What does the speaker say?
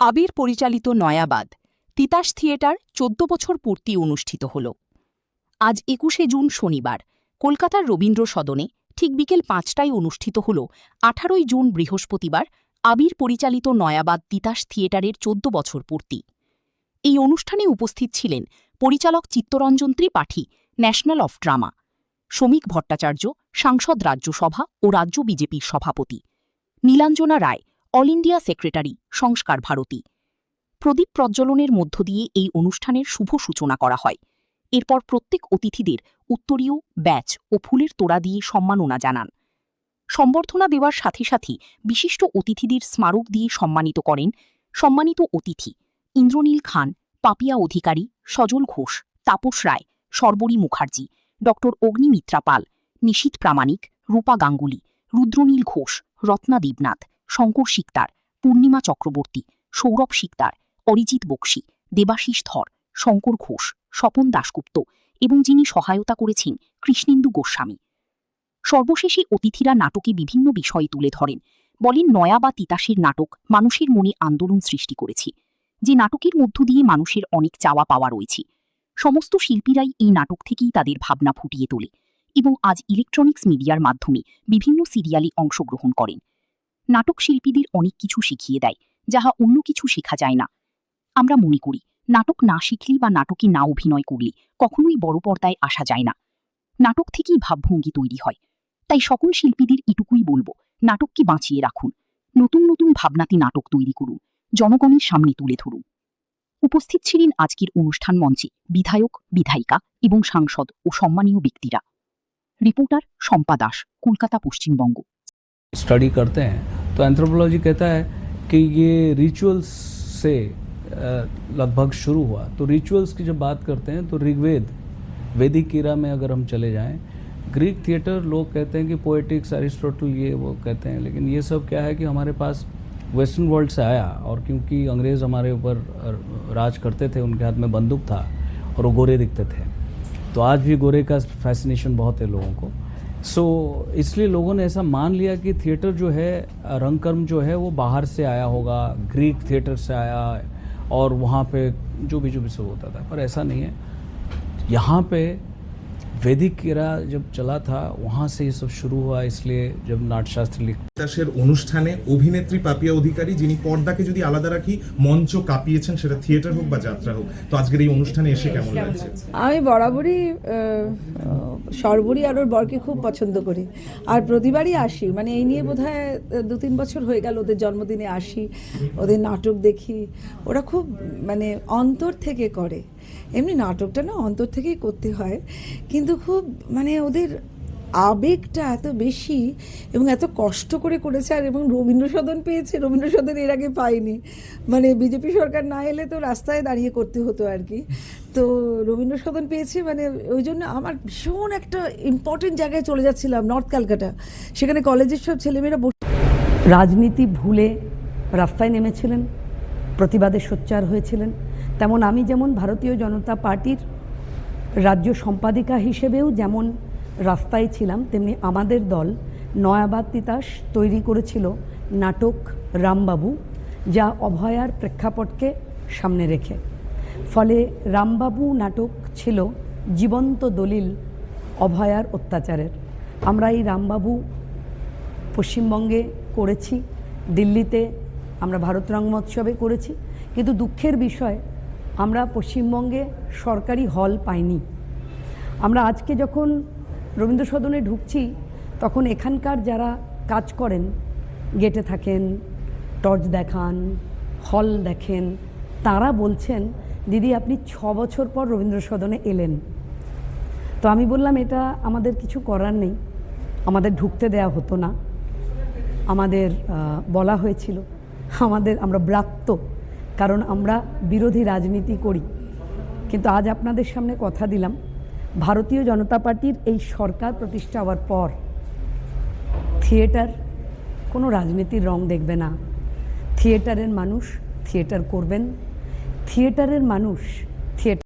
আবির পরিচালিত নয়াবাদ তিতাস থিয়েটার ১৪ বছর পূর্তি অনুষ্ঠিত হল। আজ ২১শে জুন শনিবার কলকাতার রবীন্দ্র সদনে ঠিক বিকেল ৫টায় অনুষ্ঠিত হল ১৮ই জুন বৃহস্পতিবার আবির পরিচালিত নয়াবাদ তিতাস থিয়েটারের ১৪ বছর পূর্তি। এই অনুষ্ঠানে উপস্থিত ছিলেন পরিচালক Chittaranjan Tripathi, national of drama, শ্রমিক ভট্টাচার্য, সাংসদ রাজ্যসভা ও রাজ্য বিজেপির সভাপতি, নীলাঞ্জনা রায়, অল ইন্ডিয়া সেক্রেটারি, সংস্কার ভারতী। প্রদীপ প্রজ্বলনের মধ্য দিয়ে এই অনুষ্ঠানের শুভ সূচনা করা হয়। এরপর প্রত্যেক অতিথিদের উত্তরীয়, ব্যাচ ও ফুলের তোড়া দিয়ে সম্মাননা জানান। সম্বর্ধনা দেওয়ার সাথে সাথে বিশিষ্ট অতিথিদের স্মারক দিয়ে সম্মানিত করেন সম্মানিত অতিথি ইন্দ্রনীল খান, পাপিয়া অধিকারী, সজল ঘোষ, তাপস রায়, সর্বরী মুখার্জি, ড অগ্নিমিত্রা পাল, নিশীথ প্রামাণিক, রূপা গাঙ্গুলি, রুদ্রনীল ঘোষ, রত্না দেবনাথ, শঙ্কর সিকদার, পূর্ণিমা চক্রবর্তী, সৌরভ সিকদার, অরিজিৎ বক্সি, দেবাশিস ধর, শঙ্কর ঘোষ, স্বপন দাশগুপ্ত এবং যিনি সহায়তা করেছেন কৃষ্ণেন্দু গোস্বামী। সর্বশেষে অতিথিরা নাটকে বিভিন্ন বিষয় তুলে ধরেন। বলেন, নয়া বা তিতাসের নাটক মানুষের মনে আন্দোলন সৃষ্টি করেছে, যে নাটকের মধ্য দিয়ে মানুষের অনেক চাওয়া পাওয়া রয়েছে। সমস্ত শিল্পীরাই এই নাটক থেকেই তাদের ভাবনা ফুটিয়ে তোলে এবং আজ ইলেকট্রনিক্স মিডিয়ার মাধ্যমে বিভিন্ন সিরিয়ালে অংশগ্রহণ করেন। নাটক শিল্পীদের অনেক কিছু শিখিয়ে দেয়, যাহা অন্য কিছু শেখা যায় না। আমরা মনে করি, নাটক না শিখলে বা নাটকে না অভিনয় করলে কখনোই বড় পর্দায় আসা যায় না। নাটক থেকেই ভাবভঙ্গি তৈরি হয়। তাই সকল শিল্পীদের এটুকুই বলব, নাটককে বাঁচিয়ে রাখুন, নতুন নতুন ভাবনাতে নাটক তৈরি করুন, জনগণের সামনে তুলে ধরুন। উপস্থিত ছিলেন আজকের অনুষ্ঠান মঞ্চে বিধায়ক, বিধায়িকা এবং সাংসদ ও সম্মানীয় ব্যক্তিরা। রিপোর্টার শম্পা দাস, কলকাতা, পশ্চিমবঙ্গ। स्टडी करते हैं तो एंथ्रोपोलॉजी कहता है कि ये रिचुअल्स से लगभग शुरू हुआ। तो रिचुअल्स की जब बात करते हैं तो ऋग्वेद, वैदिक ईरा में अगर हम चले जाएं, ग्रीक थिएटर लोग कहते हैं कि पोएटिक्स, अरिस्टोटल ये वो कहते हैं, लेकिन ये सब क्या है कि हमारे पास वेस्टर्न वर्ल्ड से आया। और क्योंकि अंग्रेज़ हमारे ऊपर राज करते थे, उनके हाथ में बंदूक था और वो गोरे दिखते थे, तो आज भी गोरे का फैसिनेशन बहुत है लोगों को। इसलिए लोगों ने ऐसा मान लिया कि थिएटर जो है, रंगकर्म जो है वो बाहर से आया होगा, ग्रीक थिएटर से आया और वहाँ पे जो भी सब होता था, पर ऐसा नहीं है। यहाँ पे वैदिक इरा जब चला था वहाँ से ये सब शुरू हुआ। इसलिए जब नाट्यशास्त्र তিতাসের অনুষ্ঠানে অভিনেত্রী পাপিয়া অধিকারী, যিনি পর্দাকে যদি আলাদা রাখি মঞ্চ কাঁপিয়েছেন, সেটা থিয়েটার হোক বা যাত্রা হোক, তো আজকের এই অনুষ্ঠানে এসে কেমন লাগছে? আমি বরাবরই সর্বরী আর ওর বরকে খুব পছন্দ করি, আর প্রতিবারই আসি। মানে এই নিয়ে বোধহয় ২-৩ বছর হয়ে গেল ওদের জন্মদিনে আসি, ওদের নাটক দেখি। ওরা খুব মানে অন্তর থেকে করে। এমনি নাটকটা না অন্তর থেকেই করতে হয়, কিন্তু খুব মানে ওদের আবেগটা এত বেশি এবং এত কষ্ট করে করেছে। আর এবং রবীন্দ্র সদন পেয়েছে, রবীন্দ্র সদন এর আগে পাইনি। মানে বিজেপি সরকার না এলে তো রাস্তায় দাঁড়িয়ে করতে হতো আর কি। তো রবীন্দ্র সদন পেয়েছে, মানে ওই জন্য আমার ভীষণ একটা ইম্পর্টেন্ট জায়গায় চলে যাচ্ছিলাম, নর্থ ক্যালকাটা। সেখানে কলেজের সব ছেলেমেয়েরা রাজনীতি ভুলে রাস্তায় নেমেছিলেন, প্রতিবাদে সোচ্চার হয়েছিলেন। তেমন আমি যেমন ভারতীয় জনতা পার্টির রাজ্য সম্পাদিকা হিসেবেও যেমন রাস্তায় ছিলাম, তেমনি আমাদের দল নয়াবাদ তিতাস তৈরি করেছিল নাটক রামবাবু, যা অভয়ার প্রেক্ষাপটকে সামনে রেখে। ফলে রামবাবু নাটক ছিল জীবন্ত দলিল অভয়ার অত্যাচারের। আমরা এই রামবাবু পশ্চিমবঙ্গে করেছি, দিল্লিতে আমরা ভারত রঙ্গমহোৎসবে করেছি, কিন্তু দুঃখের বিষয় আমরা পশ্চিমবঙ্গে সরকারি হল পাইনি। আমরা আজকে যখন রবীন্দ্র সদনে ঢুকছি, তখন এখানকার যারা কাজ করেন, গেটে থাকেন, টর্চ দেখান, হল দেখেন, তারা বলছেন, দিদি আপনি 6 বছর পর রবীন্দ্র সদনে এলেন। তো আমি বললাম, এটা আমাদের কিছু করার নেই, আমাদের ঢুকতে দেয়া হতো না, আমাদের বলা হয়েছিল, আমরা ব্রাত্য, কারণ আমরা বিরোধী রাজনীতি করি। কিন্তু আজ আপনাদের সামনে কথা দিলাম, ভারতীয় জনতা পার্টির এই সরকার প্রতিষ্ঠা হওয়ার পর থিয়েটার কোনো রাজনীতির রং দেখবে না। থিয়েটারের মানুষ থিয়েটার করবেন, থিয়েটারের মানুষ থিয়েটার